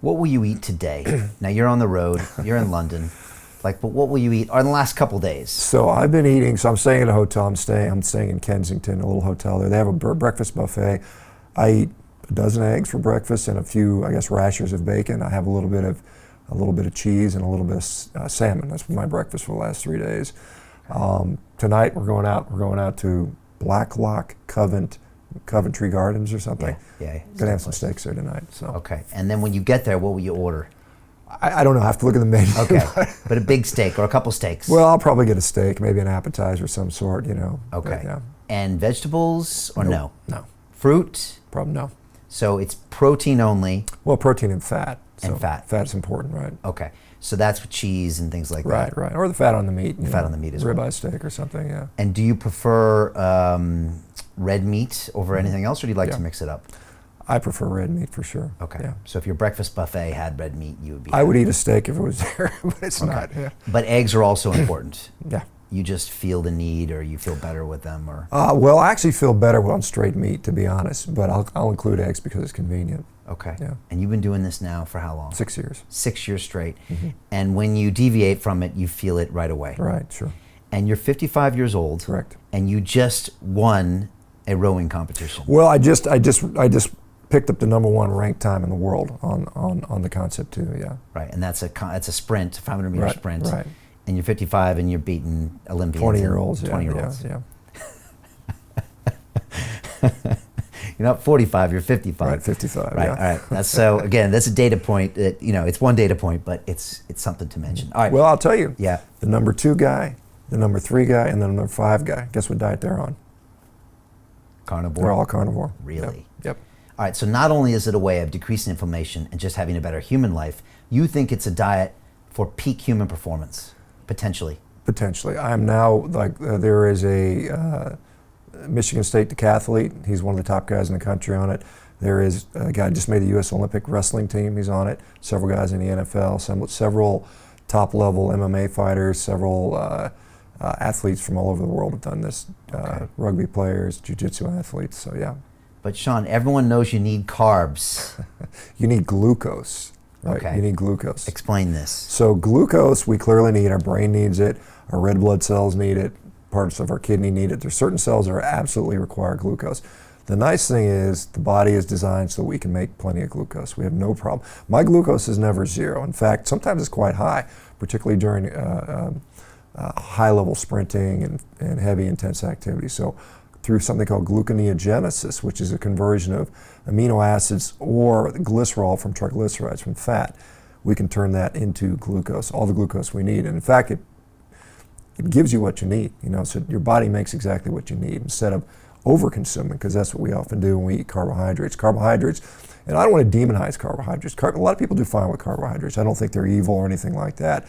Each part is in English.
What will you eat today? Now you're on the road, you're in London. But what will you eat in the last couple days? So I've been eating, I'm staying at a hotel, I'm staying in Kensington, a little hotel there. They have a breakfast buffet. I eat a dozen eggs for breakfast and a few, I guess, rashers of bacon. I have a little bit of cheese and a little bit of salmon. That's my breakfast for the last 3 days. Tonight we're going out to Blacklock Coventry Gardens or something. Yeah. Gonna have some steaks there tonight. So. Okay, and then when you get there, what will you order? I don't know. I have to look at the menu. Okay, but a big steak or a couple steaks. Well, I'll probably get a steak, maybe an appetizer of some sort, Okay. But, yeah. And vegetables or no? No. Fruit? Probably no. So it's protein only. Well, protein and fat. And fat. Fat's important, right? Okay. So that's with cheese and things like that. Right. Or the fat on the meat. Fat on the meat as well. Ribeye steak or something, yeah. And do you prefer red meat over anything else, or do you like to mix it up? I prefer red meat for sure. Okay. Yeah. So if your breakfast buffet had red meat, you would be. I would eat a steak if it was there, but it's not. Yeah. But eggs are also important. Yeah. You just feel the need, or you feel better with them, or. Well, I actually feel better on straight meat, to be honest. But I'll include eggs because it's convenient. Okay. Yeah. And you've been doing this now for how long? 6 years. 6 years straight. Mm-hmm. And when you deviate from it, you feel it right away. Right. Sure. And you're 55 years old. Correct. And you just won a rowing competition. Well, I just picked up the #1 ranked time in the world on the concept too. Yeah. Right, and that's a sprint, 500 meter sprint. Right. And you're 55 and you're beating Olympians. 20-year-olds. 20-year-olds. Yeah. You're not 45, you're 55. Right, 55. Right, yeah. all right. That's a data point that, it's one data point, but it's something to mention. All right. Well, I'll tell you. Yeah. The #2 guy, the #3 guy, and the #5 guy. Guess what diet they're on? Carnivore. They're all carnivore. Really? Yep. All right, so not only is it a way of decreasing inflammation and just having a better human life, you think it's a diet for peak human performance, potentially. Potentially. I am now, there is a Michigan State decathlete. He's one of the top guys in the country on it. There is a guy just made the U.S. Olympic wrestling team. He's on it. Several guys in the NFL, several top-level MMA fighters, several athletes from all over the world have done this. Okay. Rugby players, jiu-jitsu athletes, so yeah. But Shawn, everyone knows you need carbs. You need glucose, right? Okay. You need glucose. Explain this. So glucose, we clearly need. Our brain needs it. Our red blood cells need it. Parts of our kidney need it. There's certain cells that absolutely require glucose. The nice thing is the body is designed so we can make plenty of glucose. We have no problem. My glucose is never zero. In fact, sometimes it's quite high, particularly during high-level sprinting and heavy, intense activity. So through something called gluconeogenesis, which is a conversion of amino acids or glycerol from triglycerides, from fat, we can turn that into glucose, all the glucose we need. And in fact, it gives you what you need, so your body makes exactly what you need instead of over-consuming, because that's what we often do when we eat carbohydrates. Carbohydrates, and I don't want to demonize carbohydrates. A lot of people do fine with carbohydrates. I don't think they're evil or anything like that.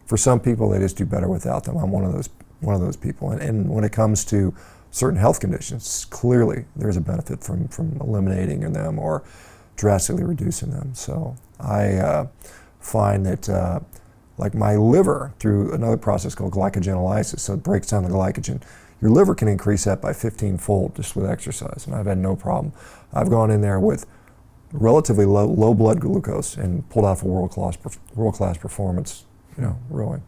For some people, they just do better without them. I'm one of those people. And when it comes to certain health conditions, clearly there's a benefit from eliminating them or drastically reducing them. So I find that like my liver, through another process called glycogenolysis, so it breaks down the glycogen, your liver can increase that by 15-fold just with exercise, and I've had no problem. I've gone in there with relatively low blood glucose and pulled off a world-class performance, rowing.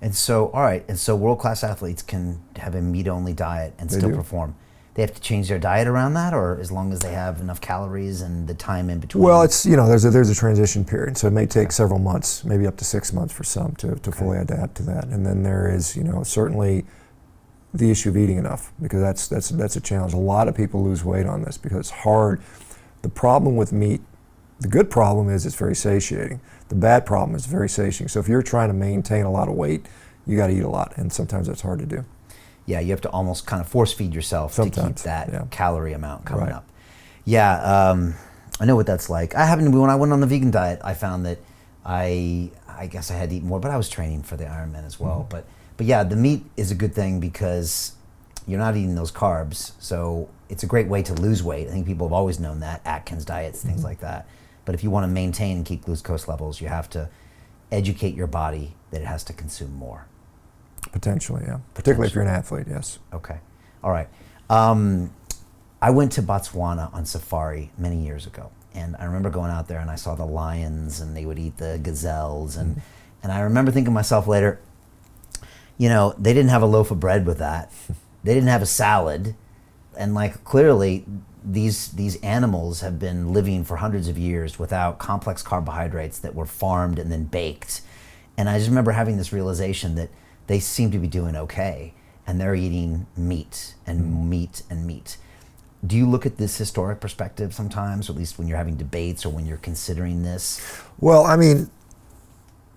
And so, all right, world-class athletes can have a meat-only diet and still perform. They have to change their diet around that, or as long as they have enough calories and the time in between? Well, it's, there's a transition period, so it may take several months, maybe up to 6 months for some to fully adapt to that. And then there is, certainly the issue of eating enough, because that's a challenge. A lot of people lose weight on this because it's hard. The problem with meat, the good problem is it's very satiating. The bad problem is very satiating. So if you're trying to maintain a lot of weight, you got to eat a lot, and sometimes that's hard to do. Yeah, you have to almost kind of force feed yourself to keep that calorie amount coming up. Yeah, I know what that's like. When I went on the vegan diet, I found that I guess I had to eat more, but I was training for the Ironman as well. Mm-hmm. But yeah, the meat is a good thing because you're not eating those carbs, so it's a great way to lose weight. I think people have always known that, Atkins diets, things like that. But if you want to maintain and keep glucose levels, you have to educate your body that it has to consume more. Potentially, yeah. Particularly if you're an athlete, yes. Okay. All right. I went to Botswana on safari many years ago. And I remember going out there and I saw the lions and they would eat the gazelles. And I remember thinking to myself later, you know, they didn't have a loaf of bread with that. They didn't have a salad. And like clearly these animals have been living for hundreds of years without complex carbohydrates that were farmed and then baked. And I just remember having this realization that they seem to be doing okay, and they're eating meat and meat and meat. Do you look at this historic perspective sometimes, or at least when you're having debates or when you're considering this? Well, I mean,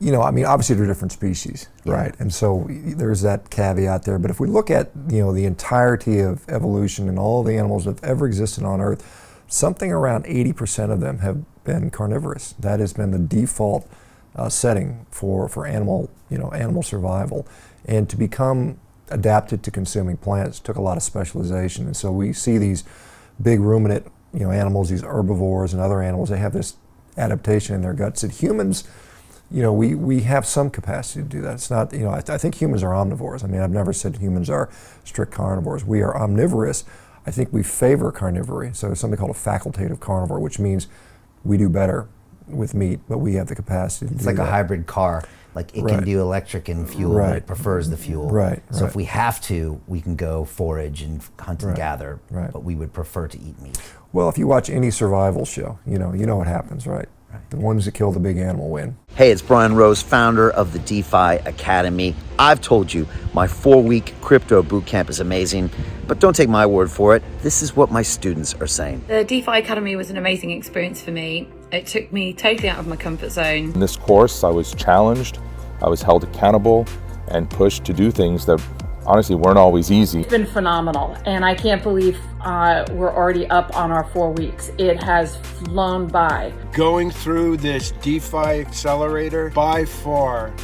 you know, obviously they're different species, right? And so there's that caveat there. But if we look at, you know, the entirety of evolution and all the animals that have ever existed on Earth, something around 80% of them have been carnivorous. That has been the default setting for animal survival. And to become adapted to consuming plants took a lot of specialization. And so we see these big ruminant, you know, animals, these herbivores and other animals, they have this adaptation in their guts that humans, you know, we have some capacity to do that. It's not, you know, I think humans are omnivores. I mean, I've never said humans are strict carnivores. We are omnivorous. I think we favor carnivory. So it's something called a facultative carnivore, which means we do better with meat, but we have the capacity to do that. It's like a hybrid car. Like it can do electric and fuel, but it prefers the fuel. So if we have to, we can go forage and hunt and gather, but we would prefer to eat meat. Well, if you watch any survival show, you know what happens, right? The ones that kill the big animal win. Hey, it's Brian Rose, founder of the DeFi Academy. I've told you my 4-week crypto bootcamp is amazing, but don't take my word for it. This is what my students are saying. The DeFi Academy was an amazing experience for me. It took me totally out of my comfort zone. In this course, I was challenged, I was held accountable, and pushed to do things that honestly weren't always easy. It's been phenomenal, and I can't believe we're already up on our 4 weeks. It has flown by. Going through this DeFi accelerator by far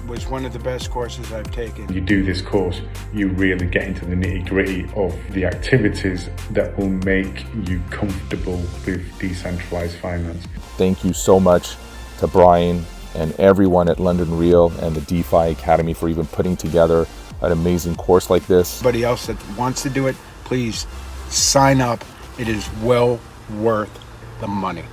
was one of the best courses I've taken. You do this course, you really get into the nitty-gritty of the activities that will make you comfortable with decentralized finance. Thank you so much to Brian and everyone at London Real and the DeFi Academy for even putting together an amazing course like this. Anybody else that wants to do it, please sign up. It is well worth the money.